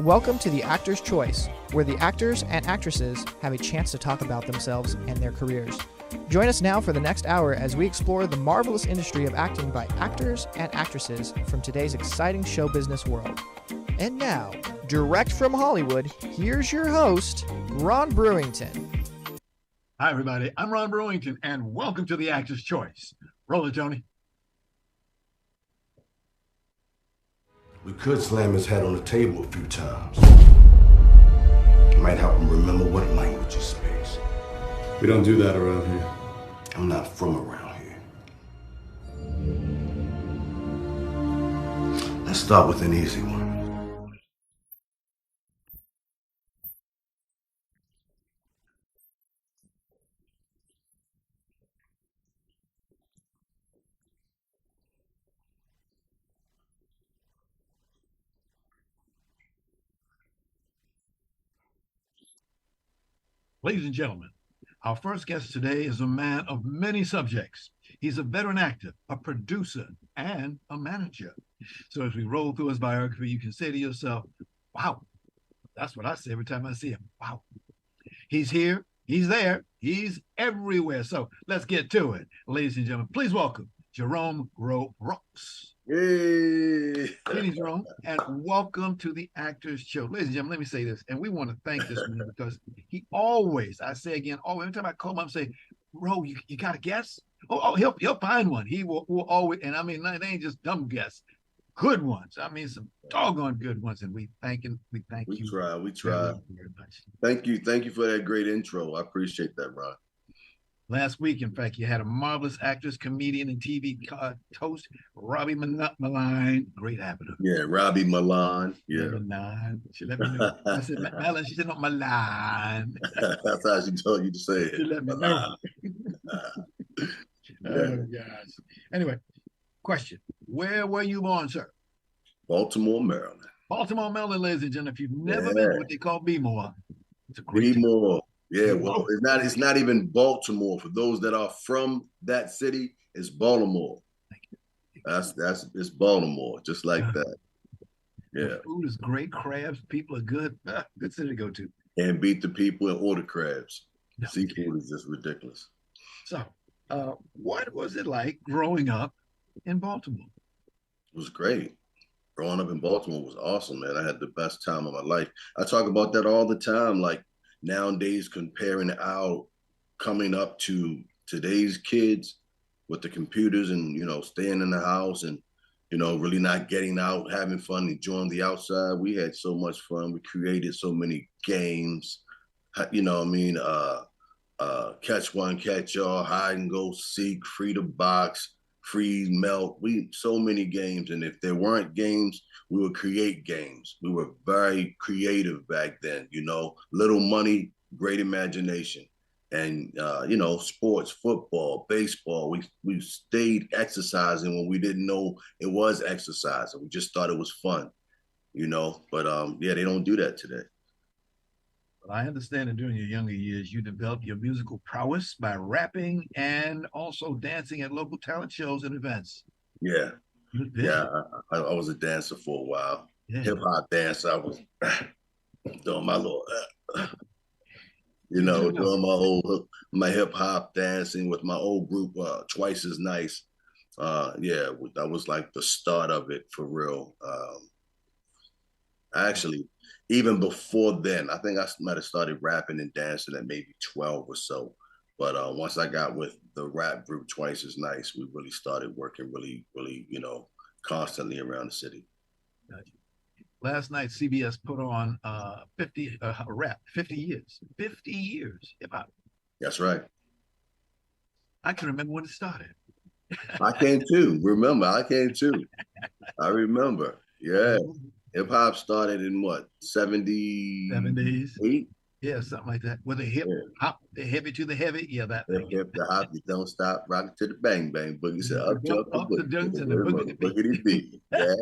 Welcome to The Actor's Choice, where the actors and actresses have a chance to talk about themselves and their careers. Join us now for the next hour as we explore the marvelous industry of acting by actors and actresses from today's exciting show business world. And now, direct from Hollywood, here's your host, Ron Brewington. Hi, everybody. I'm Ron Brewington, and welcome to The Actor's Choice. Roll it, Tony. We could slam his head on the table a few times. It might help him remember what language he speaks. We don't do that around here. I'm not from around here. Let's start with an easy one. Ladies and gentlemen, our first guest today is a man of many subjects. He's a veteran actor, a producer, and a manager. So as we roll through his biography, you can say to yourself, wow, that's what I say every time I see him. Wow. He's here, he's there, he's everywhere. So let's get to it. Ladies and gentlemen, please welcome Jerome Brooks. Hey! Greetings, Jerome, and welcome to The Actor's Show. Ladies and gentlemen, let me say this, and we want to thank this man because he always, I say again, every time I call him, I'm saying, Ro, you got a guess? He'll find one. He will always, and I mean, they ain't just dumb guests, good ones. I mean, some doggone good ones, and we thank you. We try. Very much. Thank you for that great intro. I appreciate that, Ron. Last week, in fact, you had a marvelous actress, comedian, and TV host, Robbie Maline. Great having her. Yeah, Robbie Milan. Yeah. Milan. She let me know. I said, Madeline. She said, no, Milan. That's how she told you to say it. She let me know. Oh, gosh. Anyway, question. Where were you born, sir? Baltimore, Maryland. Baltimore, Maryland, ladies and gentlemen. If you've never been to what they call B-more, it's a great B-more. Yeah, well, it's not even Baltimore. For those that are from that city, it's Baltimore. It's Baltimore, just like that. Yeah. The food is great, crabs, people are good. Good city to go to. And beat the people and order crabs. No. Seafood is just ridiculous. So, what was it like growing up in Baltimore? It was great. Growing up in Baltimore was awesome, man. I had the best time of my life. I talk about that all the time, like nowadays comparing our coming up to today's kids with the computers and, staying in the house and, really not getting out, having fun, enjoying the outside. We had so much fun. We created so many games, catch one, catch all, hide and go seek, free to box, freeze, melt. So many games. And if there weren't games, we would create games. We were very creative back then, little money, great imagination. And, sports, football, baseball, we stayed exercising when we didn't know it was exercise. We just thought it was fun, but they don't do that today. Well, I understand that during your younger years, you developed your musical prowess by rapping and also dancing at local talent shows and events. Yeah. Yeah, I was a dancer for a while. Yeah. Hip hop dance. I was doing my little, doing my hip hop dancing with my old group, Twice as Nice. That was like the start of it for real. Actually, even before then, I think I might have started rapping and dancing at maybe 12 or so. But once I got with the rap group Twice as Nice, we really started working really, constantly around the city. Gotcha. Last night, CBS put on 50 years. 50 years hip hop. That's right. I can remember when it started. I can too. I can too. I remember. Yeah. Hip hop started in what, 70s? Yeah, something like that. With a hip hop, the heavy to the heavy. Yeah, that thing. Hip the hop, you don't stop, rock it to the bang bang. Boogie said up jump the dunks and the boogity beat. Yeah.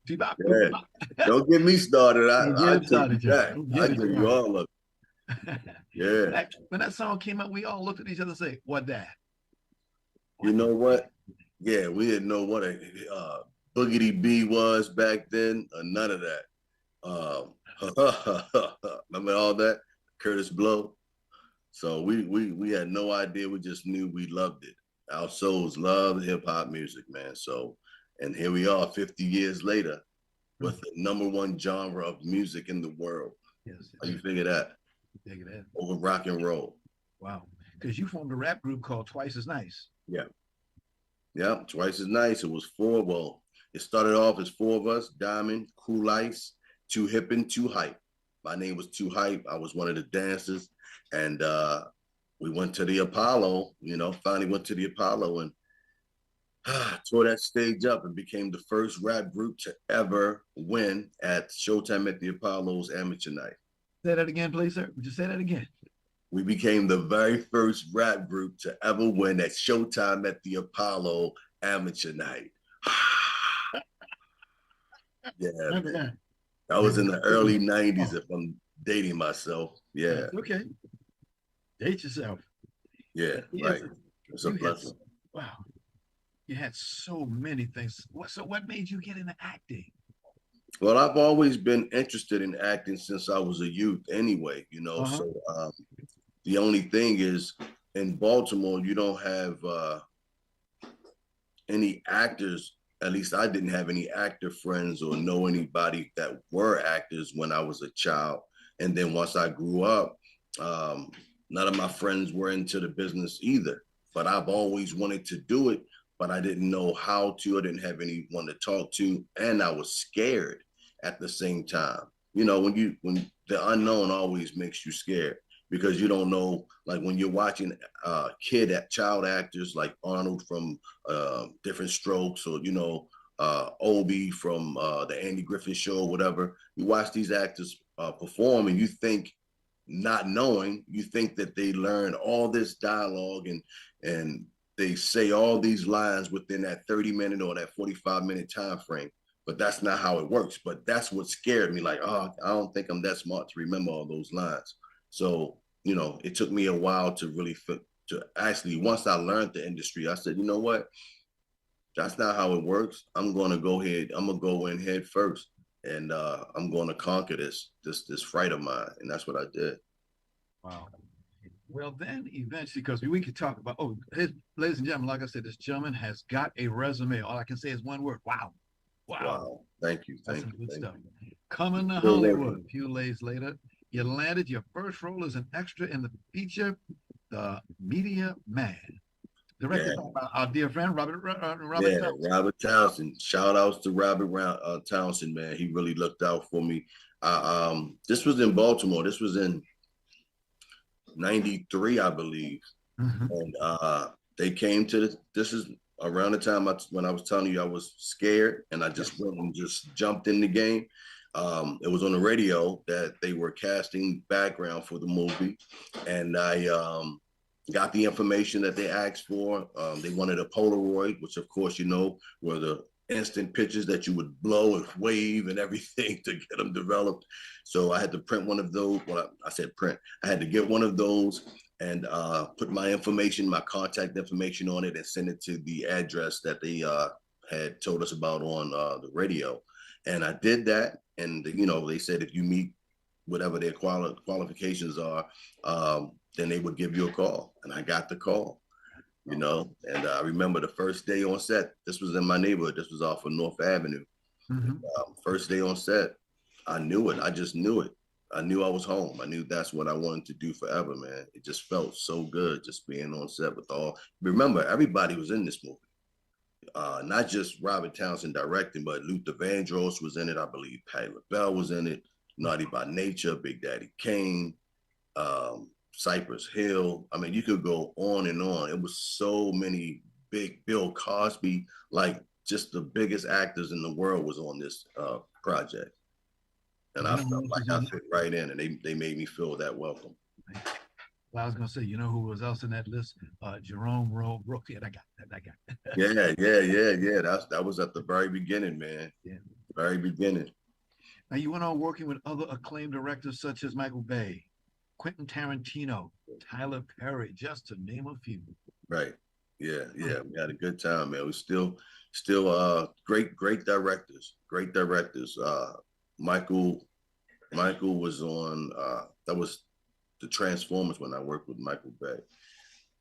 Yeah. Don't get me started. I take you back. I give you all of it. Yeah. When that song came out, we all looked at each other and say, "What that?" You know what? Yeah, we didn't know what a boogity B was back then. None of that. Remember all that? Curtis Blow. So we had no idea. We just knew we loved it. Our souls love hip hop music, man. So, and here we are 50 years later with the #1 genre of music in the world. Yes. How you figure that? Figure that. Over rock and roll. Wow. Because you formed a rap group called Twice as Nice. Yeah. Yeah, Twice as Nice. It was four. Well, it started off as four of us: Diamond, Cool Ice, Too Hip and Too Hype. My name was Too Hype. I was one of the dancers. And we went to the Apollo, finally went to the Apollo and tore that stage up and became the first rap group to ever win at Showtime at the Apollo's Amateur Night. Say that again, please, sir. Would you say that again? We became the very first rap group to ever win at Showtime at the Apollo Amateur Night. Yeah, man. That was in the early 90s, if I'm dating myself. Yeah. Okay. Date yourself. Yeah, right. It's a blessing. Wow. You had so many things. So what made you get into acting? Well, I've always been interested in acting since I was a youth anyway, So the only thing is in Baltimore, you don't have any actors. At least I didn't have any actor friends or know anybody that were actors when I was a child. And then once I grew up, none of my friends were into the business either, but I've always wanted to do it, but I didn't know how to. I didn't have anyone to talk to, and I was scared at the same time. When the unknown always makes you scared because you don't know, like when you're watching child actors like Arnold from Different Strokes or, Obie from the Andy Griffith Show, whatever. You watch these actors perform and you think, not knowing, you think that they learn all this dialogue and they say all these lines within that 30-minute or that 45-minute time frame, but that's not how it works. But that's what scared me. Like, I don't think I'm that smart to remember all those lines. So, it took me a while to really to actually, once I learned the industry, I said, you know what? That's not how it works. I'm going to go in head first. And I'm going to conquer this fright of mine. And that's what I did. Wow. Well, then eventually, because we could talk about, ladies and gentlemen, like I said, this gentleman has got a resume. All I can say is one word. Wow. Thank you. That's Thank some you. good stuff. Coming to Hollywood a few days later, you landed your first role as an extra in the feature, The Media Man. Directed by our dear friend, Robert Townsend. Robert Townsend. Shout outs to Robert Townsend, man. He really looked out for me. This was in Baltimore. This was in 93, I believe. Mm-hmm. And they came to this is around the time when I was telling you I was scared and I just went and just jumped in the game. It was on the radio that they were casting background for the movie. And I got the information that they asked for. They wanted a Polaroid, which of course, were the instant pictures that you would blow and wave and everything to get them developed. So I had to print one of those. Well, I said print. I had to get one of those and put my contact information on it and send it to the address that they had told us about on the radio. And I did that. And, they said, if you meet whatever their qualifications are, then they would give you a call. And I got the call, and I remember the first day on set. This was in my neighborhood. This was off of North Avenue. Mm-hmm. First day on set, I knew it. I just knew it. I knew I was home. I knew that's what I wanted to do forever, man. It just felt so good just being on set with remember, everybody was in this movie. Not just Robert Townsend directing, but Luther Vandross was in it. I believe Patti LaBelle was in it. Naughty by Nature, Big Daddy Kane, Cypress Hill. I mean, you could go on and on. It was so many big. Bill Cosby, like just the biggest actors in the world was on this project. And I felt like I fit right in, and they made me feel that welcome. Well, I was going to say, who was else in that list? Jerome Brooks. Yeah, that guy. Yeah. That was at the very beginning, man. Yeah. Very beginning. Now, you went on working with other acclaimed directors such as Michael Bay, Quentin Tarantino, Tyler Perry, just to name a few. Right. Yeah. We had a good time, man. We still great directors. Michael Michael was on, that was the Transformers when I worked with Michael Bay.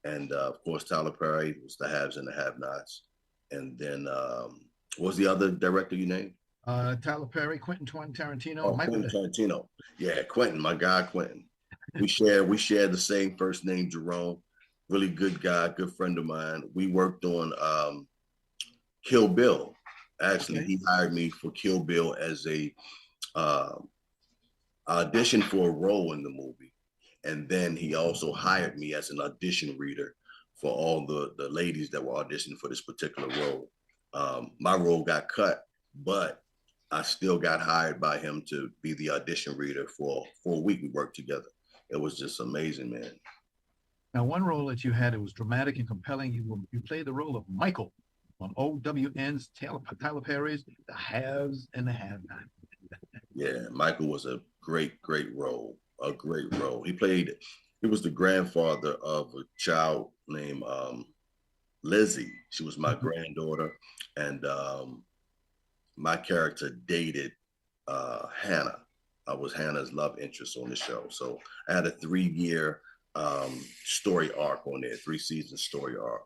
And of course, Tyler Perry was the Haves and the Have-Nots. And then what was the other director you named? Tyler Perry, Quentin Tarantino, Oh, Michael Quentin Tarantino. Yeah, Quentin, my guy Quentin. We share the same first name, Jerome. Really good guy, good friend of mine. We worked on Kill Bill. Actually, Okay. he hired me for Kill Bill as a audition for a role in the movie. And then he also hired me as an audition reader for all the ladies that were auditioning for this particular role. My role got cut, but I still got hired by him to be the audition reader for a week. We worked together. It was just amazing, man. Now, one role that you had, it was dramatic and compelling. You played the role of Michael on OWN's Tyler Perry's The Haves and the Have-Nots. Yeah, Michael was a great role, a great role. He was the grandfather of a child named Lizzie. She was my granddaughter, and my character dated Hannah. I was Hannah's love interest on the show. So I had a 3-year story arc on there, 3-season story arc.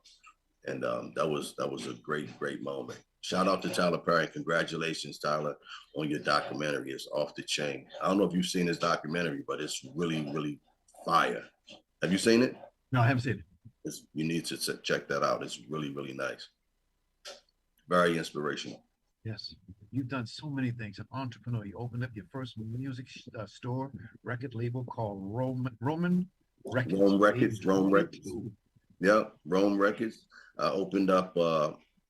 And that was a great moment. Shout out to Tyler Perry. Congratulations, Tyler, on your documentary. It's off the chain. I don't know if you've seen this documentary, but it's really fire. Have you seen it? No, I haven't seen it. You need to check that out. It's really nice. Very inspirational. Yes. You've done so many things. An entrepreneur. You opened up your first music store, record label called Roman Records. Rome Records. Yep, Rome Records. I opened up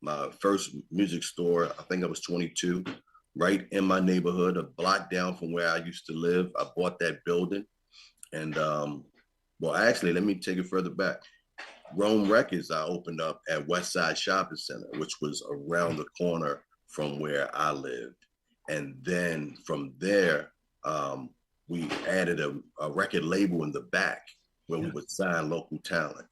my first music store. I think I was 22, right in my neighborhood, a block down from where I used to live. I bought that building. And well, actually, let me take it further back. Rome Records, I opened up at West Side Shopping Center, which was around the corner from where I lived. And then from there, we added a record label in the back where we would sign local talent.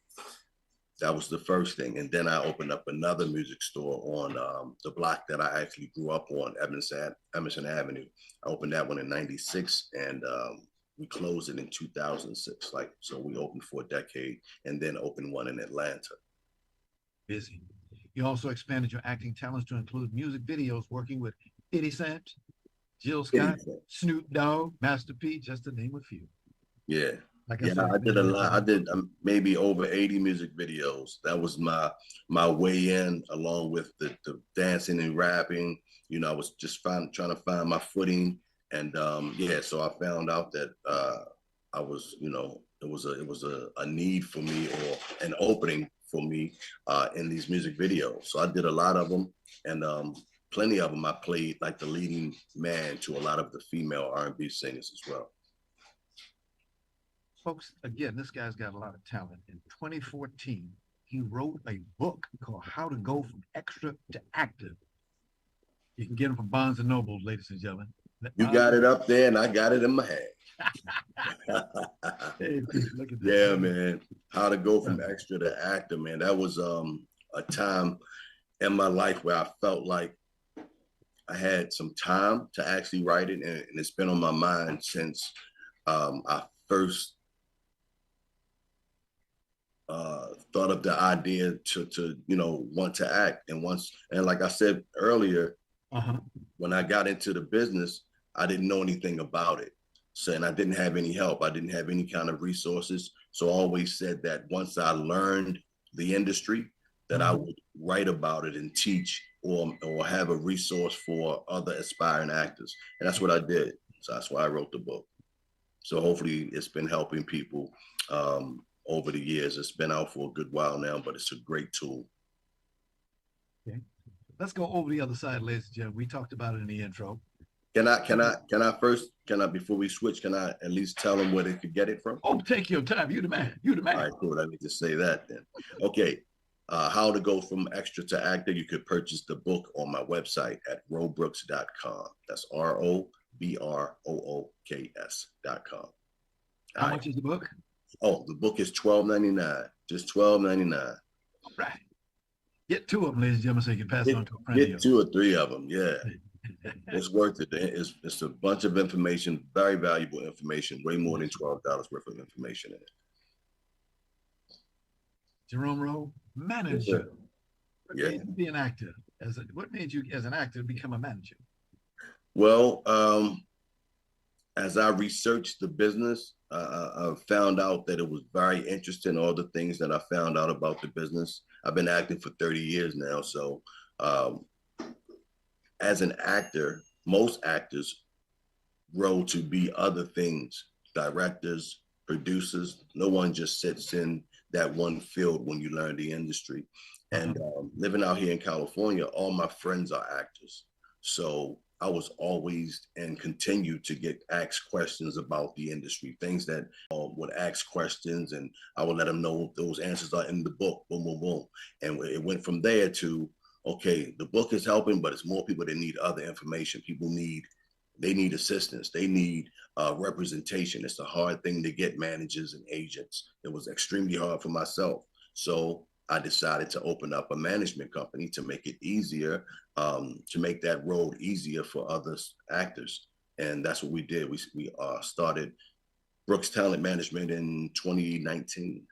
That was the first thing. And then I opened up another music store on the block that I actually grew up on, Emerson Avenue. I opened that one in 96, and we closed it in 2006. So we opened for a decade and then opened one in Atlanta. Busy. You also expanded your acting talents to include music videos, working with 50 Cent, Jill Scott, Snoop Dogg, Master P, just to name a few. Yeah. I did a lot. I did maybe over 80 music videos. That was my way in, along with the dancing and rapping. You know, I was just trying to find my footing. And so I found out that I was, you know, it was a need for me, or an opening for me in these music videos. So I did a lot of them, and plenty of them I played like the leading man to a lot of the female R&B singers as well. Folks, again, this guy's got a lot of talent. In 2014, he wrote a book called How to Go From Extra to Active. You can get him from Barnes & Noble, ladies and gentlemen. You got it up there, and I got it in my hand. Hey, look at this. Yeah, man. How to Go From Extra to Active, man. That was a time in my life where I felt like I had some time to actually write it, and it's been on my mind since I first thought of the idea to want to act. And like I said earlier, when I got into the business, I didn't know anything about it. So, and I didn't have any help. I didn't have any kind of resources. So I always said that once I learned the industry, that I would write about it and teach or have a resource for other aspiring actors. And that's what I did. So that's why I wrote the book. So hopefully it's been helping people over the years. It's been out for a good while now, but it's a great tool. Okay. Let's go over the other side, ladies and gentlemen. We talked about it in the intro. Can I before we switch, can I at least tell them where they could get it from? Oh, take your time. You the man. You the man. All right, cool. I need to say that then. Okay. How to Go From Extra to Actor. You could purchase the book on my website at robrooks.com. That's ROBROOKS.com. How much is the book? Oh, the book is $12.99. Just $12.99. All right. Get 2 of them, ladies and gentlemen, so you can pass it on to a friend. Get 2 or 3 of them, yeah. It's worth it. It's a bunch of information, very valuable information, way more than $12 worth of information in it. Jerome Rowe, Yes, manager. sir. What Yeah. made you be an actor? What made you, as an actor, become a manager? Well, as I researched the business, I found out that it was very interesting, all the things that I found out about the business. I've been acting for 30 years now. So as an actor, most actors grow to be other things, directors, producers. No one just sits in that one field when you learn the industry. And living out here in California, all my friends are actors. So I was always and continue to get asked questions about the industry, things that would ask questions, and I would let them know those answers are in the book, boom, boom, boom. And it went from there to, okay, the book is helping, but it's more people that need other information. They need assistance. They need representation. It's a hard thing to get managers and agents. It was extremely hard for myself. So I decided to open up a management company to make it easier, to make that road easier for other actors. And that's what we did. We started Brooks Talent Management in 2019.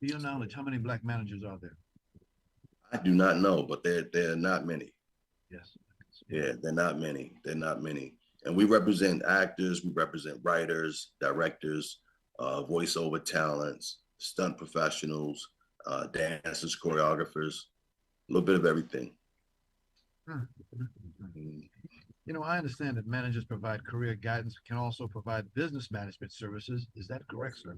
To your knowledge, how many Black managers are there? I do not know, but there are not many. Yes. Yeah, they're not many. They're not many. And we represent actors, we represent writers, directors, voiceover talents, stunt professionals, dancers, choreographers, a little bit of everything. You know, I understand that managers provide career guidance, can also provide business management services. Is that correct, sir?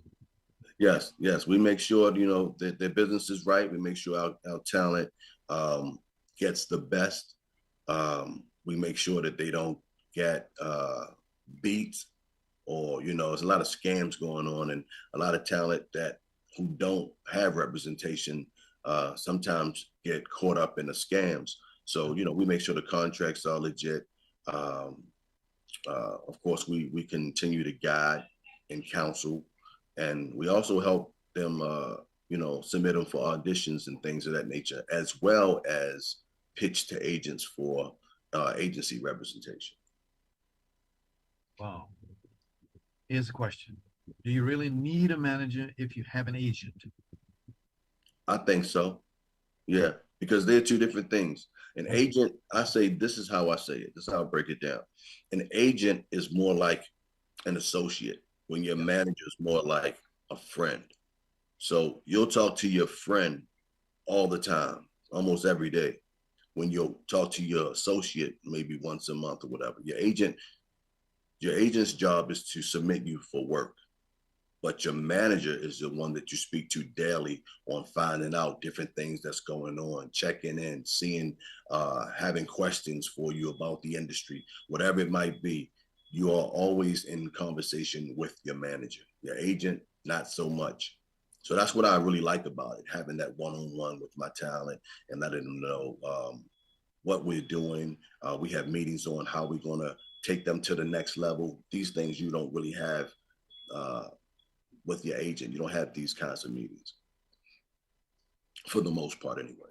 Yes. We make sure, that their business is right. We make sure our talent gets the best. We make sure that they don't get beat, or, there's a lot of scams going on, and a lot of talent who don't have representation sometimes get caught up in the scams. So, we make sure the contracts are legit. Of course, we continue to guide and counsel, and we also help them, submit them for auditions and things of that nature, as well as pitch to agents for agency representation. Wow. Here's a question. Do you really need a manager if you have an agent? I think so. Yeah, because they're two different things. An agent, this is how I say it. This is how I break it down. An agent is more like an associate, when your manager is more like a friend. So you'll talk to your friend all the time, almost every day, when you'll talk to your associate maybe once a month or whatever. Your agent's job is to submit you for work, but your manager is the one that you speak to daily on finding out different things that's going on, checking in, seeing, having questions for you about the industry, whatever it might be. You are always in conversation with your manager. Your agent, not so much. So that's what I really like about it, having that one-on-one with my talent and letting them know what we're doing. We have meetings on how we're going to take them to the next level. These things you don't really have with your agent. You don't have these kinds of meetings, for the most part anyway.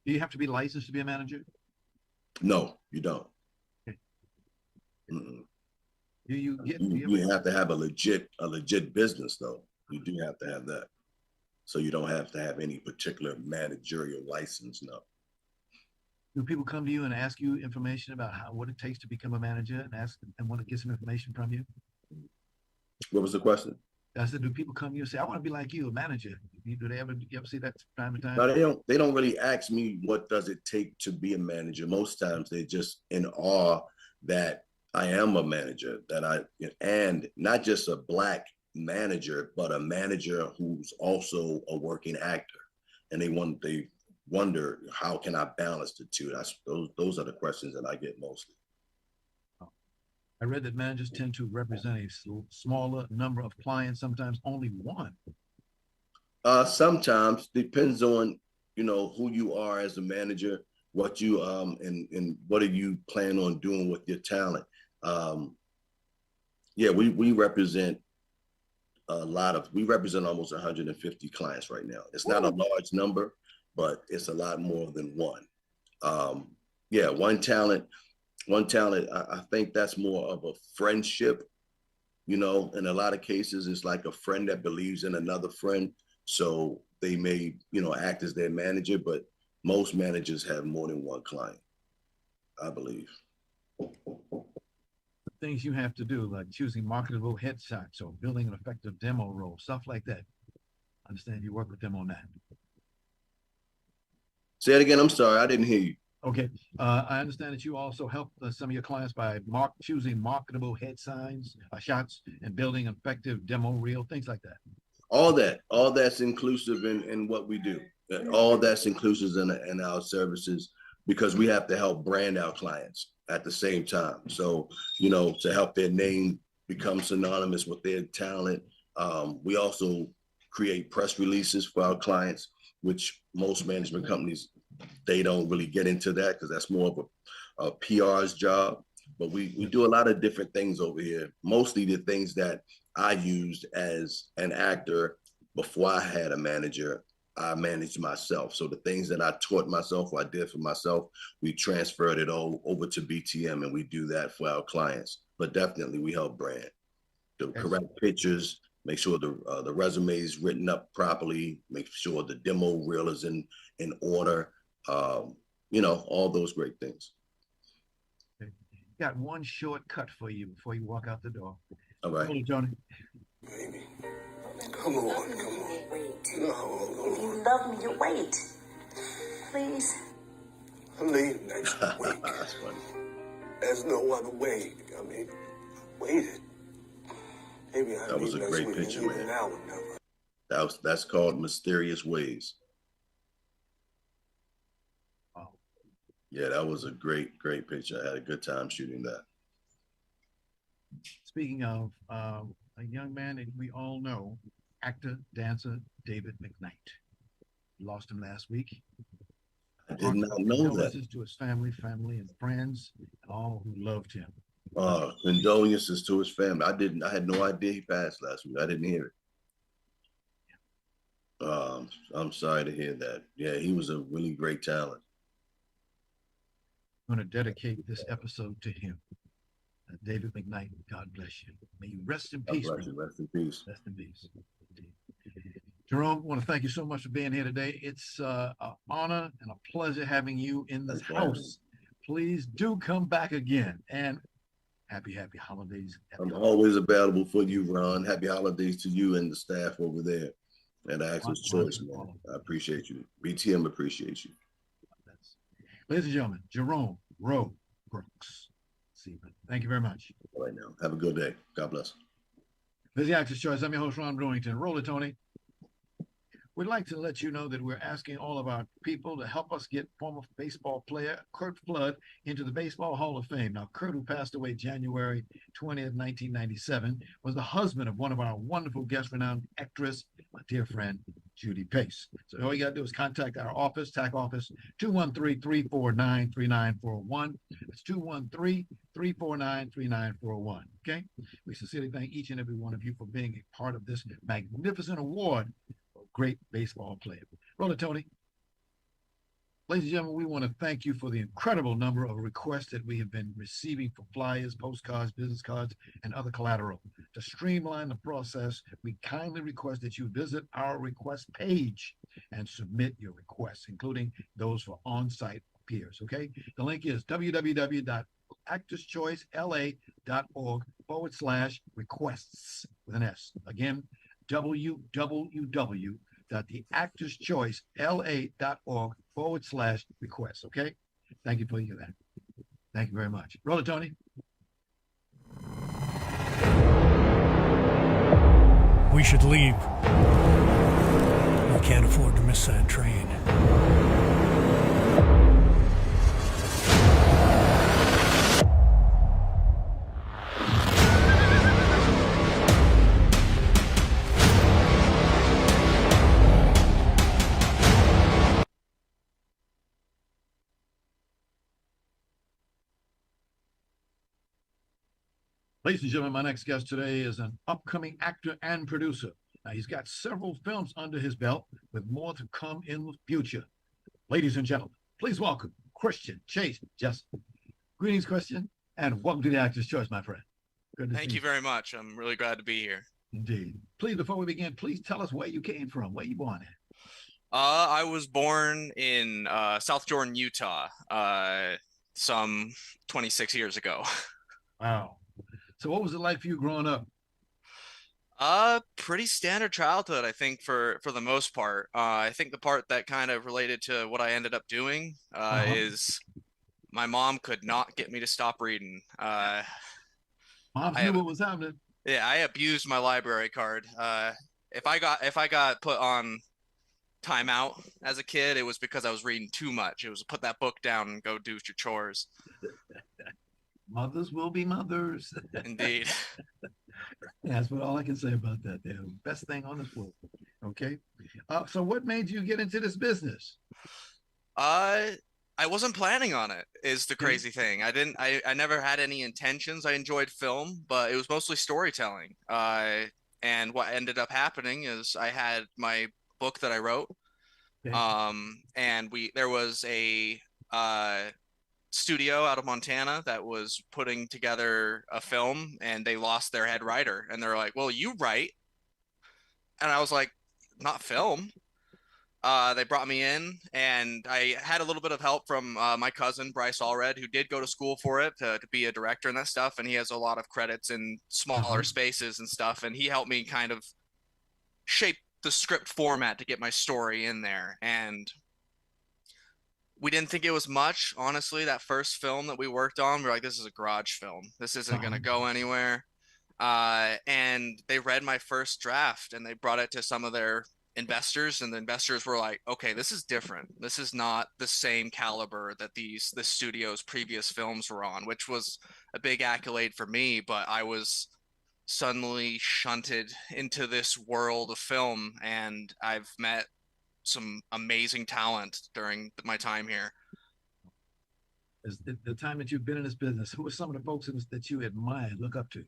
Do you have to be licensed to be a manager? No, you don't. Okay. Mm-mm. You have to have a legit business, though. You do have to have that. So you don't have to have any particular managerial license, no. Do people come to you and ask you information about what it takes to become a manager, and want to get some information from you? What was the question? I said, do people come to you and say, I want to be like you, a manager? Do they ever see that time to time? No, they don't really ask me what does it take to be a manager. Most times they're just in awe that I am a manager, and not just a Black manager, but a manager who's also a working actor. And they wonder, how can I balance the two? Those are the questions that I get mostly. I read that managers tend to represent a smaller number of clients, sometimes only one. Sometimes, depends on, who you are as a manager, what you and what do you plan on doing with your talent. We represent almost 150 clients right now. It's not a large number, but it's a lot more than one. Yeah, one talent. I think that's more of a friendship. In a lot of cases, it's like a friend that believes in another friend. So they may, act as their manager, but most managers have more than one client, I believe. Things you have to do, like choosing marketable headshots or building an effective demo role, stuff like that. I understand you work with them on that. Say it again. I'm sorry, I didn't hear you. Okay. I understand that you also help some of your clients by choosing marketable shots, and building effective demo reel, things like that. All that's inclusive in what we do. All that's inclusive in our services, because we have to help brand our clients at the same time. So, to help their name become synonymous with their talent. We also create press releases for our clients, which most management companies, they don't really get into that because that's more of a PR's job. But we do a lot of different things over here, mostly the things that I used as an actor before I had a manager. I managed myself. So the things that I taught myself, or I did for myself, we transferred it all over to BTM, and we do that for our clients. But definitely we help brand. The correct pictures, make sure the resume is written up properly, make sure the demo reel is in order, all those great things. Got one shortcut for you before you walk out the door. All right. Hey, Johnny. Baby, come on. Wait. No. If you love me, you wait. Please. I leave next week. That's funny. There's no other way. Wait it. Maybe That was a great picture, man. That's called Mysterious Ways. Wow. Yeah, that was a great picture. I had a good time shooting that. Speaking of a young man that we all know, actor, dancer, David McKnight. We lost him last week. I did not know that. To his family and friends, and all who loved him. Condolences to his family. I had no idea he passed last week. I didn't hear it. I'm sorry to hear that. Yeah, he was a really great talent. I'm going to dedicate this episode to him. David McKnight, God bless you. May you rest in peace. Rest in peace. Rest in peace. Jerome, I want to thank you so much for being here today. It's an honor and a pleasure having you in this house. Please do come back again, and happy holidays. I'm always available for you, Ron. Happy holidays to you and the staff over there at Actors Choice, man. I appreciate you. BTM appreciates you. Ladies and gentlemen, Jerome Rowe Brooks. Thank you very much. All right now. Have a good day. God bless. This is the Actors Choice. I'm your host, Ron Brewington. Roll it, Tony. We'd like to let you know that we're asking all of our people to help us get former baseball player Curt Flood into the Baseball Hall of Fame. Now, Curt, who passed away January 20th, 1997, was the husband of one of our wonderful guest renowned actress, my dear friend, Judy Pace. So all you got to do is contact our office, TAC office, 213-349-3941. It's 213-349-3941. Okay? We sincerely thank each and every one of you for being a part of this magnificent award. Great baseball player. Roll it, Tony. Ladies and gentlemen, we want to thank you for the incredible number of requests that we have been receiving for flyers, postcards, business cards, and other collateral. To streamline the process, we kindly request that you visit our request page and submit your requests, including those for on-site appears, okay? The link is www.actorschoicela.org/requests with an S. Again, www.theactorschoicela.org/requests. Okay? Thank you for that. Thank you very much. Roll it, Tony. We should leave. We can't afford to miss that train. Ladies and gentlemen, my next guest today is an upcoming actor and producer. Now, he's got several films under his belt with more to come in the future. Ladies and gentlemen, please welcome Christian Chase Jessop. Greetings, Christian, and welcome to the Actor's Choice, my friend. Good to see Thank you very much. I'm really glad to be here. Indeed. Please, before we begin, please tell us where you came from, where you born at. I was born in South Jordan, Utah, some 26 years ago. Wow. So what was it like for you growing up? Pretty standard childhood, I think, for the most part. I think the part that kind of related to what I ended up doing is my mom could not get me to stop reading. Mom knew what was happening. Yeah, I abused my library card. If I got put on timeout as a kid, it was because I was reading too much. It was put that book down and go do your chores. Mothers will be mothers. Indeed. That's what all I can say about that. They're the best thing on this world. Okay. So what made you get into this business? I wasn't planning on it, is the crazy thing. I never had any intentions. I enjoyed film, but it was mostly storytelling. And what ended up happening is I had my book that I wrote. And there was a studio out of Montana that was putting together a film, and they lost their head writer, and they're like, well, you write. And I was like, not film. They brought me in, and I had a little bit of help from my cousin Bryce Allred, who did go to school for it to be a director and that stuff, and he has a lot of credits in smaller spaces and stuff, and he helped me kind of shape the script format to get my story in there. And we didn't think it was much, honestly. That first film that we worked on, we were like, this is a garage film. This isn't going to go anywhere. And they read my first draft, and they brought it to some of their investors, and the investors were like, okay, this is different. This is not the same caliber that the studio's previous films were on, which was a big accolade for me. But I was suddenly shunted into this world of film, and I've met some amazing talent during my time here. The time that you've been in this business, who are some of the folks that you admire, look up to?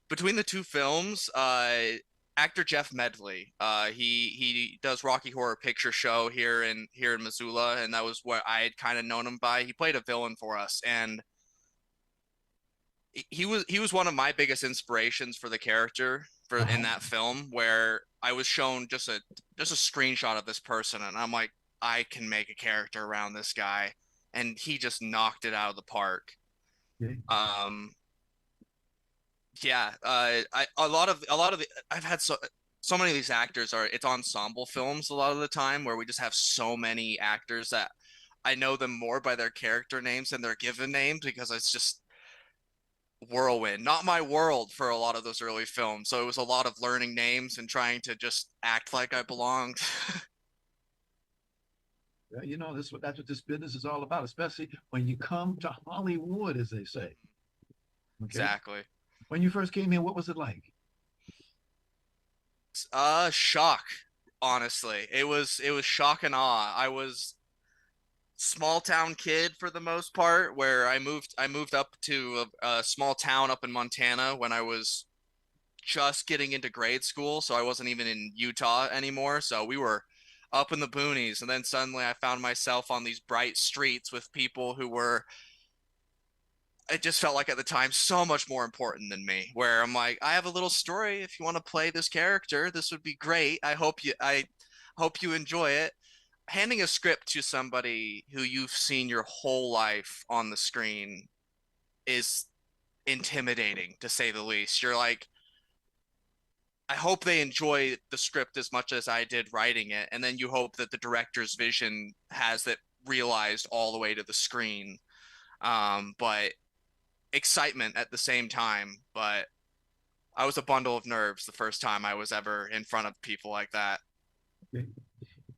Between the two films, actor Jeff Medley, he does Rocky Horror Picture Show here in Missoula, and that was what I had kind of known him by. He played a villain for us, and he was one of my biggest inspirations for the character in that film, where I was shown just a screenshot of this person, and I'm like, I can make a character around this guy, and he just knocked it out of the park. Okay. I've had so many of these actors it's ensemble films a lot of the time, where we just have so many actors that I know them more by their character names than their given names, because it's just whirlwind, not my world for a lot of those early films. So it was a lot of learning names and trying to just act like I belonged. You know, that's what this business is all about, especially when you come to Hollywood, as they say. Okay? Exactly. When you first came in, what was it like? Shock, honestly. It was shock and awe. I was small town kid for the most part, where I moved up to a small town up in Montana when I was just getting into grade school, so I wasn't even in Utah anymore. So we were up in the boonies, and then suddenly I found myself on these bright streets with people who were, it just felt like at the time, so much more important than me, where I'm like, I have a little story. If you want to play this character, this would be great. I hope you enjoy it. Handing a script to somebody who you've seen your whole life on the screen is intimidating, to say the least. You're like, I hope they enjoy the script as much as I did writing it. And then you hope that the director's vision has that realized all the way to the screen. But excitement at the same time. But I was a bundle of nerves the first time I was ever in front of people like that. The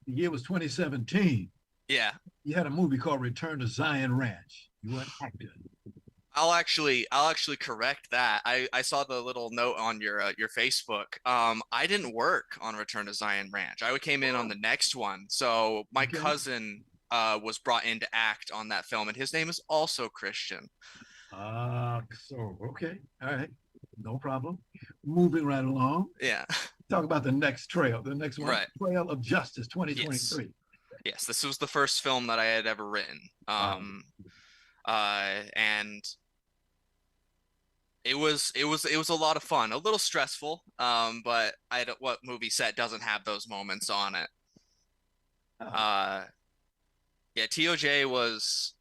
year was 2017. Yeah. You had a movie called Return to Zion Ranch. You were an actor. I'll actually correct that. I saw the little note on your Facebook. I didn't work on Return to Zion Ranch. I came in on the next one. So my cousin was brought in to act on that film, and his name is also Christian. Okay. All right. No problem. Moving right along. Yeah. Talk about the next trail, the next one, right. Trail of Justice 2023. Yes, this was the first film that I had ever written. And it was a lot of fun, a little stressful. But I don't, what movie set doesn't have those moments on it? Oh, Yeah, TOJ was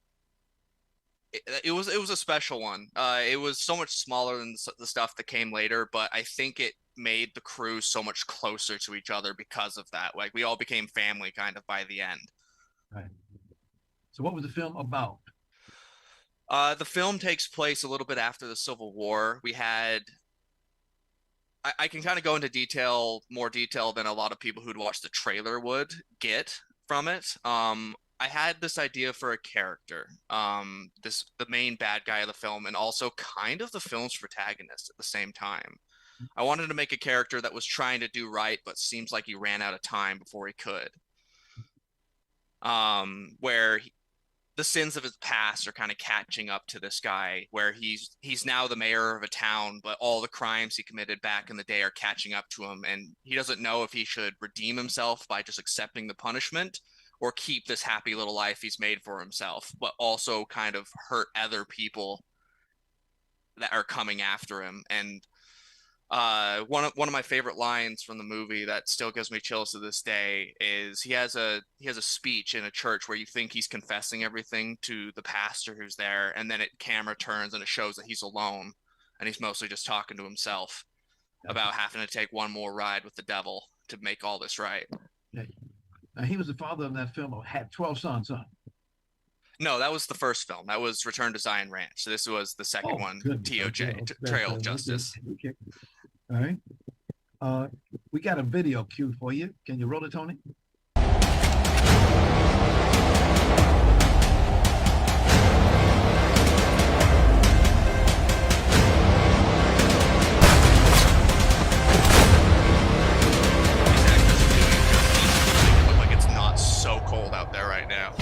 it was a special one. It was so much smaller than the stuff that came later, but I think it made the crew so much closer to each other because of that. Like we all became family kind of by the end. right. So what was the film about? The film takes place a little bit after the Civil War. I can kind of go into more detail than a lot of people who'd watch the trailer would get from it. I had this idea for a character, the main bad guy of the film, and also kind of the film's protagonist at the same time. I wanted to make a character that was trying to do right, but seems like he ran out of time before he could. Where the sins of his past are kind of catching up to this guy, where he's now the mayor of a town, but all the crimes he committed back in the day are catching up to him, and he doesn't know if he should redeem himself by just accepting the punishment or keep this happy little life he's made for himself, but also kind of hurt other people that are coming after him. And one of my favorite lines from the movie that still gives me chills to this day is he has a speech in a church where you think he's confessing everything to the pastor who's there, and then camera turns and it shows that he's alone, and he's mostly just talking to himself about having to take one more ride with the devil to make all this right. Okay. Now, he was the father of that film, had 12 sons, huh? No, that was the first film. That was Return to Zion Ranch. So this was the second one, goodness. TOJ, Okay. Trail of Justice. Okay. All right. We got a video cue for you. Can you roll it, Tony? So cold out there right now.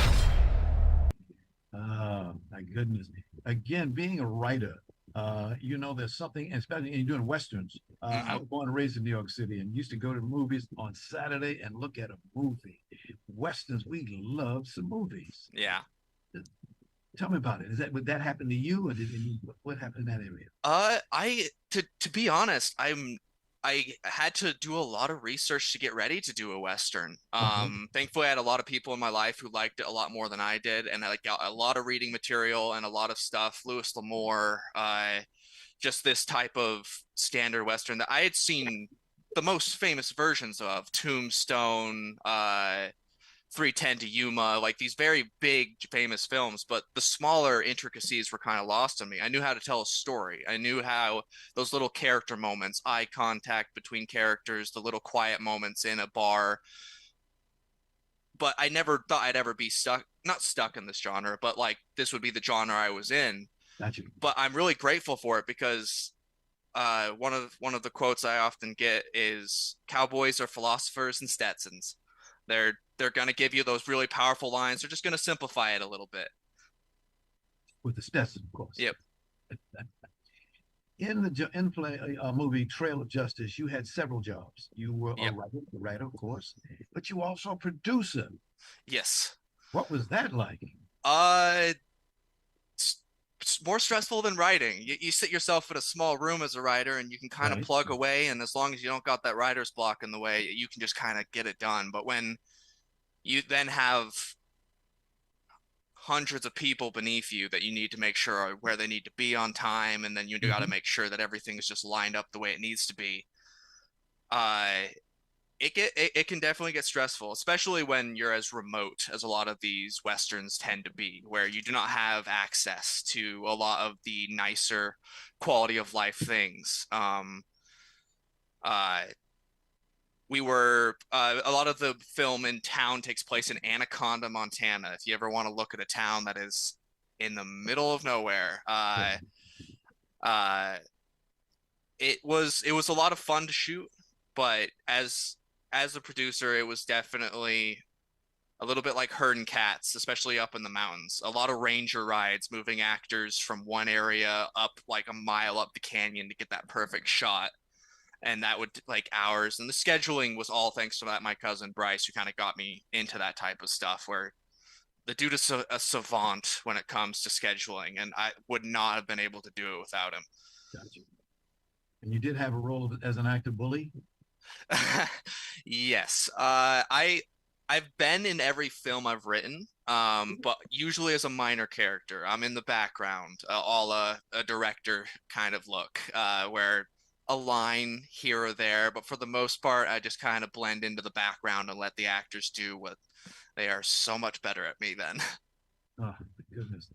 Oh, my goodness. Again, being a writer, there's something, especially when you're doing Westerns. I was born and raised in New York City and used to go to movies on Saturday and look at a movie. Westerns, we love some movies. Yeah. Tell me about it. Would that happen to you, or what happened in that area? To be honest, I had to do a lot of research to get ready to do a Western. Thankfully, I had a lot of people in my life who liked it a lot more than I did, and I got a lot of reading material and a lot of stuff. Louis L'Amour, just this type of standard Western that I had seen the most famous versions of, Tombstone, 310 to Yuma, like these very big famous films, but the smaller intricacies were kind of lost on me. I knew how to tell a story. I knew how those little character moments, eye contact between characters, the little quiet moments in a bar. But I never thought I'd ever be not stuck in this genre, but like this would be the genre I was in. Gotcha. But I'm really grateful for it because one of the quotes I often get is cowboys are philosophers and Stetsons. They're going to give you those really powerful lines. They're just going to simplify it a little bit. With the Stetson, of course. Yep. In the movie Trail of Justice, you had several jobs. You were a writer, of course, but you also a producer. Yes. What was that like? It's more stressful than writing. You sit yourself in a small room as a writer and you can kind of plug away, and as long as you don't got that writer's block in the way, you can just kind of get it done. But when you then have hundreds of people beneath you that you need to make sure are where they need to be on time, and then you got to make sure that everything is just lined up the way it needs to be, it can definitely get stressful, especially when you're as remote as a lot of these Westerns tend to be, where you do not have access to a lot of the nicer quality of life things. We were a lot of the film in town takes place in Anaconda, Montana. If you ever want to look at a town that is in the middle of nowhere, it was a lot of fun to shoot, but as a producer, it was definitely a little bit like herding cats, especially up in the mountains. A lot of ranger rides, moving actors from one area up like a mile up the canyon to get that perfect shot. and that would like hours. And the scheduling was all thanks to my cousin Bryce, who kind of got me into that type of stuff. Where the dude is a savant when it comes to scheduling, and I would not have been able to do it without him. Gotcha. And you did have a role as an active bully? Yes. I've been in every film I've written, but usually as a minor character. I'm in the background, all a director kind of look, where a line here or there, but for the most part, I just kind of blend into the background and let the actors do what they are so much better at me than. Oh, goodness.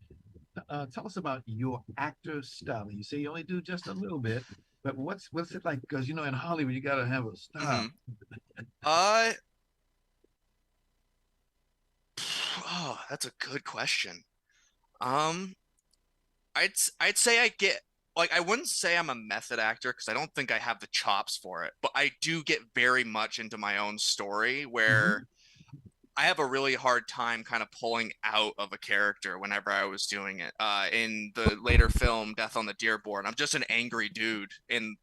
Tell us about your actor style. You say you only do just a little bit, but what's it like? Because in Hollywood you got to have a style. Mm-hmm. Oh, that's a good question. Um, I'd say I get like I wouldn't say I'm a method actor because I don't think I have the chops for it, but I do get very much into my own story where I have a really hard time kind of pulling out of a character whenever I was doing it. In the later film Death on the Dearborn, I'm just an angry dude and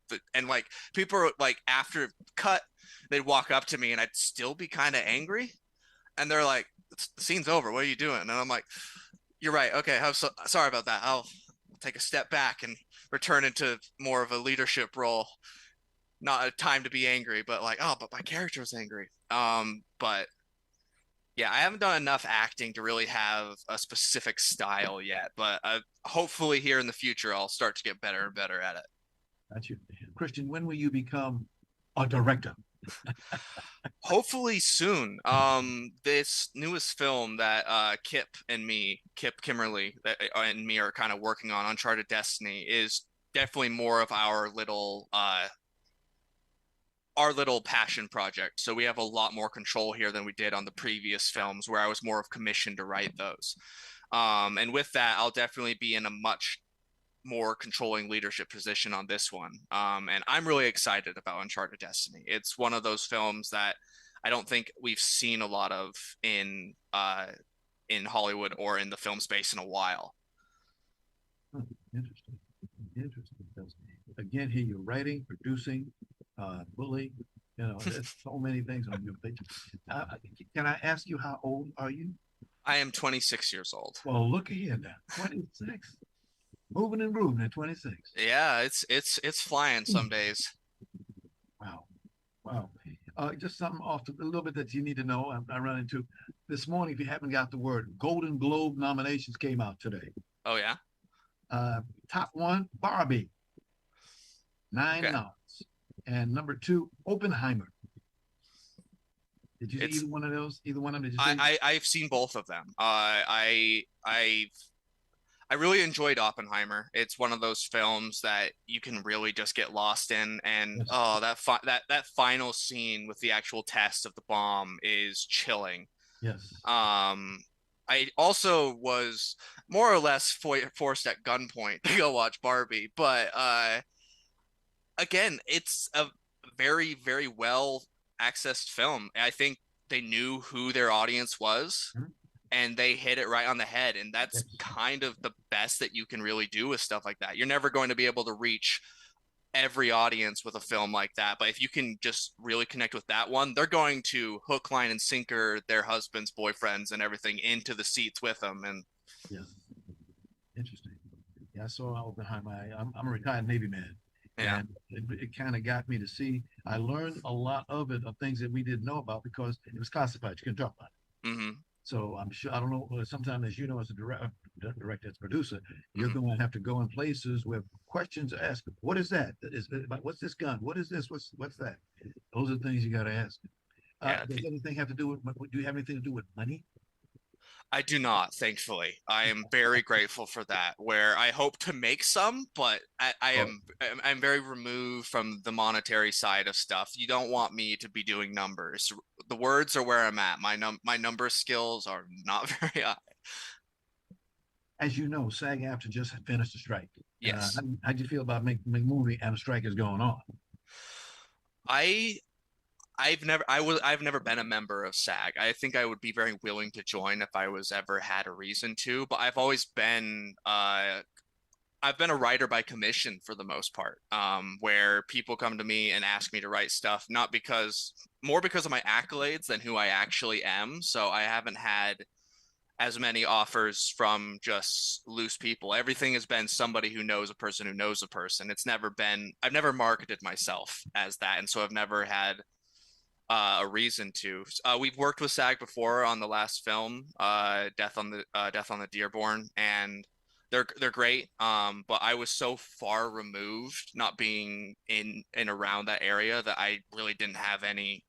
like people are like after cut, they'd walk up to me and I'd still be kind of angry, and they're like, "The scene's over. What are you doing?" And I'm like, "You're right. Okay, I'm sorry about that. I'll take a step back and return into more of a leadership role. Not a time to be angry, but like, oh, but my character was angry." But yeah, I haven't done enough acting to really have a specific style yet, but hopefully here in the future, I'll start to get better and better at it. That's you. Christian, when will you become a director? Hopefully soon. This newest film that Kip Kimmerly and me are kind of working on, Uncharted Destiny, is definitely more of our little passion project. So we have a lot more control here than we did on the previous films where I was more of commissioned to write those. And with that, I'll definitely be in a much more controlling leadership position on this one. And I'm really excited about Uncharted Destiny. It's one of those films that I don't think we've seen a lot of in Hollywood or in the film space in a while. Interesting. Again, here you're writing, producing, bully. There's so many things on your plate. Can I ask you how old are you? I am 26 years old. Well, look here now, 26. Moving and grooving at 26. Yeah, it's flying some days. Wow. Just something a little bit that you need to know. I run into this morning. If you haven't got the word, Golden Globe nominations came out today. Oh yeah. Top one, Barbie, 9 nods, and number 2, Oppenheimer. Did you see either one of those? Either one of them? Did you see? I've seen both of them. I really enjoyed Oppenheimer. It's one of those films that you can really just get lost in, and yes. that final scene with the actual test of the bomb is chilling. Yes. I also was more or less forced at gunpoint to go watch Barbie, but again, it's a very, very well accessed film. I think they knew who their audience was. Mm-hmm. And they hit it right on the head. And that's kind of the best that you can really do with stuff like that. You're never going to be able to reach every audience with a film like that. But if you can just really connect with that one, they're going to hook, line, and sinker their husbands, boyfriends, and everything into the seats with them. And yeah, interesting. Yeah, I saw Oppenheimer. I'm a retired Navy man. Yeah. And it kind of got me to see. I learned a lot of things that we didn't know about because it was classified. You couldn't talk about it. Mm-hmm. So I'm sure, I don't know, sometimes as you know, as a director, as a producer, you're going to have to go in places where questions are asked. What is that? What's this gun? What is this? What's that? Those are things you got to ask. Does anything have to do with, do you have anything to do with money? I do not, thankfully. I am very grateful for that, where I hope to make some, but I'm very removed from the monetary side of stuff. You don't want me to be doing numbers. The words are where I'm at. My number skills are not very high. As you know, SAG-AFTRA just finished a strike. Yes. How do you feel about making a movie and a strike is going on? I've never been a member of SAG. I think I would be very willing to join if I was ever had a reason to, but I've always been I've been a writer by commission for the most part, where people come to me and ask me to write stuff, more because of my accolades than who I actually am. So I haven't had as many offers from just loose people. Everything has been somebody who knows a person who knows a person. I've never marketed myself as that. And so I've never had a reason to. We've worked with SAG before on the last film, Death on the Dearborn, and they're great. But I was so far removed, not being in and around that area, that I really didn't have any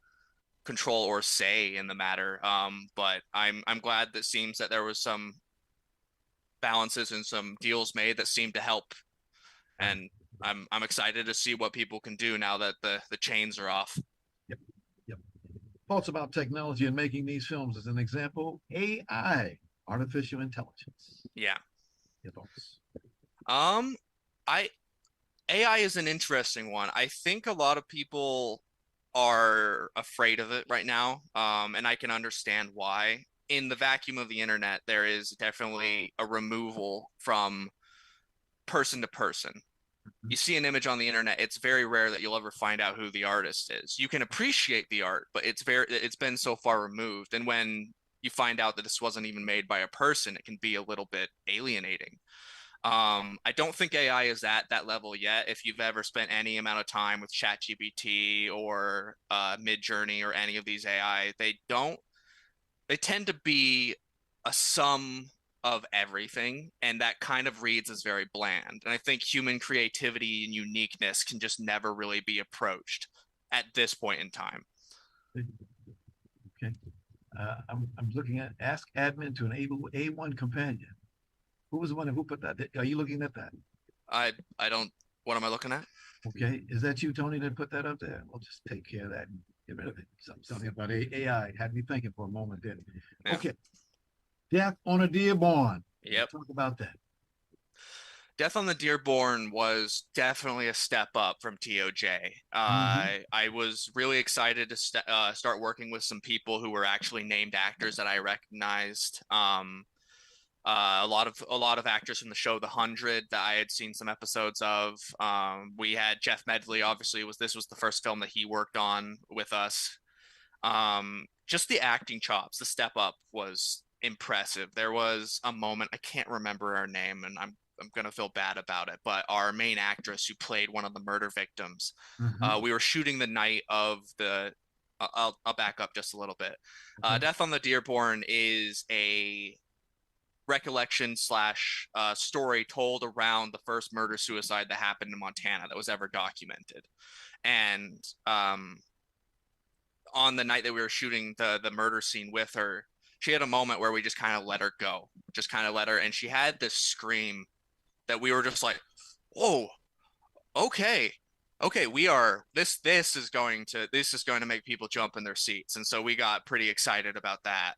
control or say in the matter. But I'm glad that seems that there was some balances and some deals made that seemed to help, and I'm excited to see what people can do now that the chains are off. Yep. Yep. Thoughts about technology and making these films as an example, AI, artificial intelligence. Yeah. Your thoughts? AI is an interesting one. I think a lot of people are afraid of it right now, and I can understand why. In the vacuum of the internet, there is definitely a removal from person to person. You see an image on the internet, it's very rare that you'll ever find out who the artist is. You can appreciate the art, but it's been so far removed. And when you find out that this wasn't even made by a person, it can be a little bit alienating. I don't think AI is at that level yet. If you've ever spent any amount of time with ChatGPT or Midjourney or any of these AI, they tend to be a sum of everything, and that kind of reads as very bland. And I think human creativity and uniqueness can just never really be approached at this point in time. Okay. I'm looking at Ask Admin to Enable A1 Companion. Who was the one who put that? Are you looking at that? I don't. What am I looking at? Okay. Is that you, Tony, that put that up there? We'll just take care of that and get rid of it. Something about AI had me thinking for a moment there. Yeah. Okay. Death on a Dearborn. Yep. Talk about that. Death on the Dearborn was definitely a step up from TOJ. I was really excited to start working with some people who were actually named actors that I recognized. A lot of actors from the show The 100 that I had seen some episodes of. We had Jeff Medley, obviously. This was the first film that he worked on with us. Just the acting chops, the step up was impressive. There was a moment, I can't remember her name, and I'm gonna feel bad about it, but our main actress who played one of the murder victims, we were shooting the night of the I'll back up just a little bit. Death on the Dearborn is a recollection slash story told around the first murder suicide that happened in Montana that was ever documented. And on the night that we were shooting the murder scene with her, she had a moment where we just kind of let her go, and she had this scream that we were just like, whoa, okay, we are this is going to make people jump in their seats. And so we got pretty excited about that.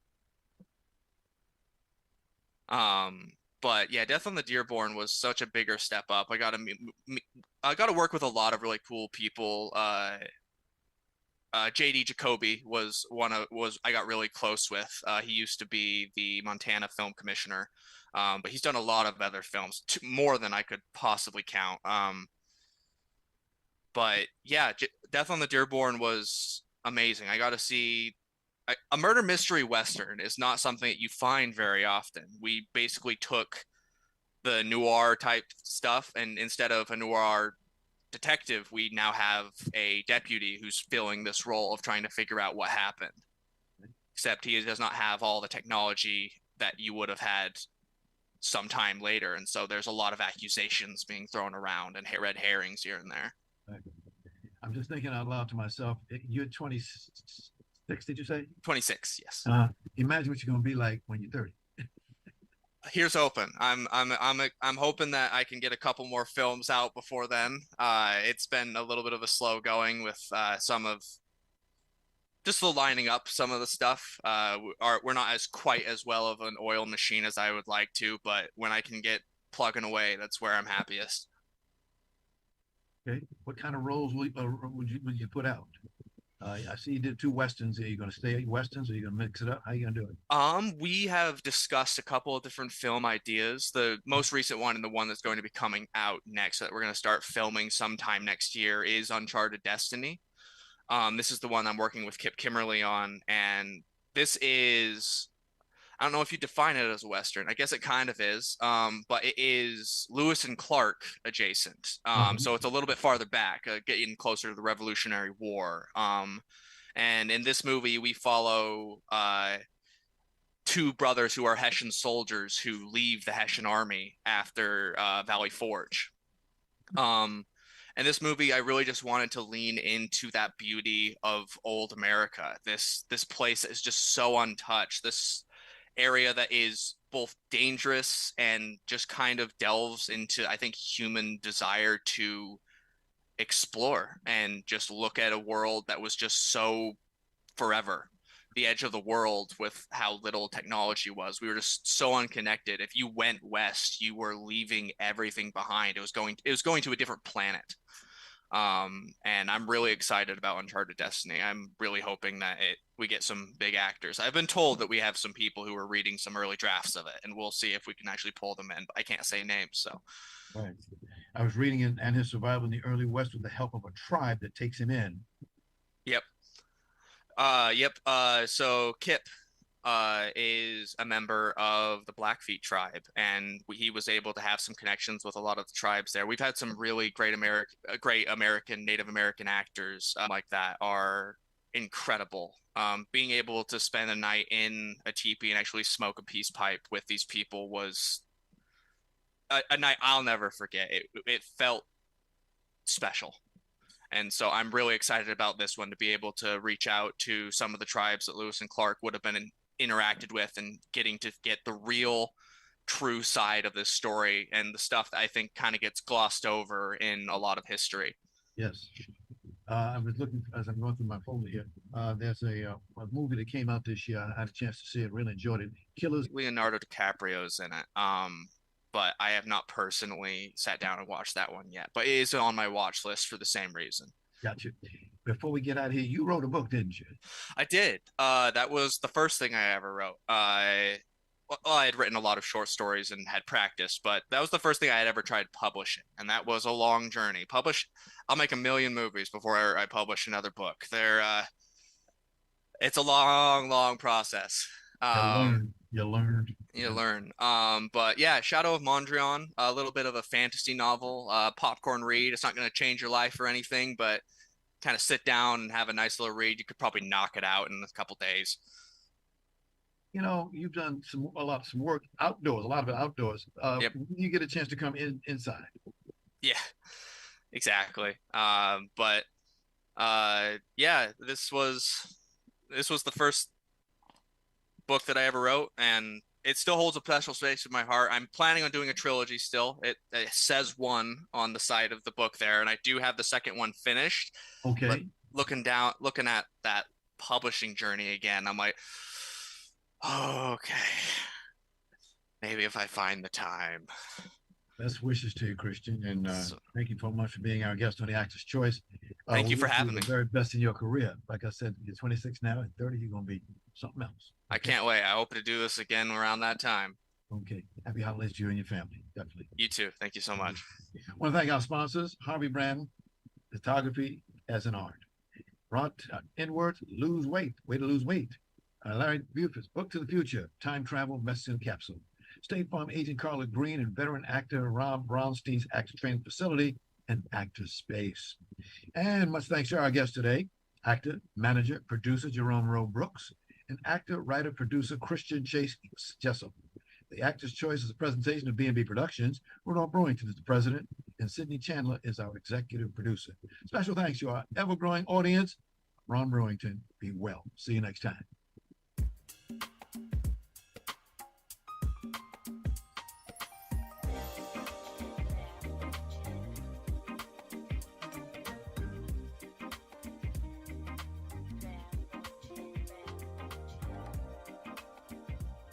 But yeah, Death on the Dearborn was such a bigger step up. I got to work with a lot of really cool people. JD Jacoby was I got really close with. He used to be the Montana film commissioner, but he's done a lot of other films, more than I could possibly count. But yeah, Death on the Dearborn was amazing. I got to see a murder mystery Western is not something that you find very often. We basically took the noir type stuff, and instead of a noir detective, we now have a deputy who's filling this role of trying to figure out what happened. Except he does not have all the technology that you would have had sometime later. And so there's a lot of accusations being thrown around and red herrings here and there. I'm just thinking out loud to myself, you're 26, did you say? 26, yes. Imagine what you're going to be like when you're 30. Here's hoping. I'm hoping that I can get a couple more films out before then. It's been a little bit of a slow going with some of just the lining up some of the stuff. We're not quite as well of an oil machine as I would like to, but when I can get plugging away, that's where I'm happiest. Okay. What kind of roles would you put out? I see you did 2 westerns. Are you going to stay at westerns, or are you going to mix it up? How are you going to do it? We have discussed a couple of different film ideas. The most recent one and the one that's going to be coming out next that we're going to start filming sometime next year is Uncharted Destiny. This is the one I'm working with Kip Kimmerly on, and this is, I don't know if you define it as a Western. I guess it kind of is, but it is Lewis and Clark adjacent. So it's a little bit farther back, getting closer to the Revolutionary War. And in this movie, we follow 2 brothers who are Hessian soldiers who leave the Hessian army after Valley Forge. And this movie, I really just wanted to lean into that beauty of old America. This place is just so untouched. This area that is both dangerous and just kind of delves into, I think, human desire to explore and just look at a world that was just so forever, the edge of the world with how little technology was. We were just so unconnected. If you went west, you were leaving everything behind. It was going to a different planet. And I'm really excited about Uncharted Destiny. I'm really hoping that we get some big actors. I've been told that we have some people who are reading some early drafts of it, and we'll see if we can actually pull them in. But I can't say names, so. Right. I was reading it, and his survival in the early West with the help of a tribe that takes him in. Yep. So Kip is a member of the Blackfeet tribe, and he was able to have some connections with a lot of the tribes there. We've had some really great American, Native American actors like that are incredible. Being able to spend a night in a teepee and actually smoke a peace pipe with these people was a night I'll never forget. It felt special. And so I'm really excited about this one, to be able to reach out to some of the tribes that Lewis and Clark would have been interacted with, and getting to get the real true side of this story and the stuff that I think kind of gets glossed over in a lot of history. Yes. I was looking, as I'm going through my folder here, there's a movie that came out this year. I had a chance to see it, really enjoyed it. Killers. Leonardo DiCaprio's in it. But I have not personally sat down and watched that one yet. But it is on my watch list for the same reason. Gotcha. Before we get out of here, you wrote a book, didn't you? I did. That was the first thing I ever wrote. I had written a lot of short stories and had practice, but that was the first thing I had ever tried publishing, and that was a long journey. I'll make 1 million movies before I publish another book. It's a long process. You learn. But yeah, Shadow of Mondrian, a little bit of a fantasy novel, popcorn read. It's not going to change your life or anything, but kind of sit down and have a nice little read. You could probably knock it out in a couple days. You know, you've done some work outdoors, a lot of it outdoors. Yep. You get a chance to come inside. Yeah, exactly. But yeah, this was the first book that I ever wrote, and it still holds a special space in my heart. I'm planning on doing a trilogy still. It says 1 on the side of the book there, and I do have the second one finished. Okay. But looking at that publishing journey again, I'm like, oh, okay, maybe if I find the time. Best wishes to you, Christian, and thank you so much for being our guest on the Actor's Choice. Thank you for having me. The very best in your career. Like I said, you're 26 now, and 30, you're going to be something else. Okay? I can't wait. I hope to do this again around that time. Okay. Happy holidays to you and your family. Definitely. You too. Thank you so much. I want to thank our sponsors, Harvey Brand, Photography as an Art. Brought Inwards, Lose Weight, Way to Lose Weight. Larry Buford's Book to the Future, Time Travel, Message in a Capsule. State Farm agent Carla Green and veteran actor Rob Brownstein's Actor Training Facility and Actor Space. And much thanks to our guest today, actor, manager, producer Jerome Rowe Brooks, and actor, writer, producer Christian Chase Jessop. The Actor's Choice is a presentation of B&B Productions. Ronald Brewington is the president, and Sidney Chandler is our executive producer. Special thanks to our ever-growing audience. Ron Brewington, be well. See you next time.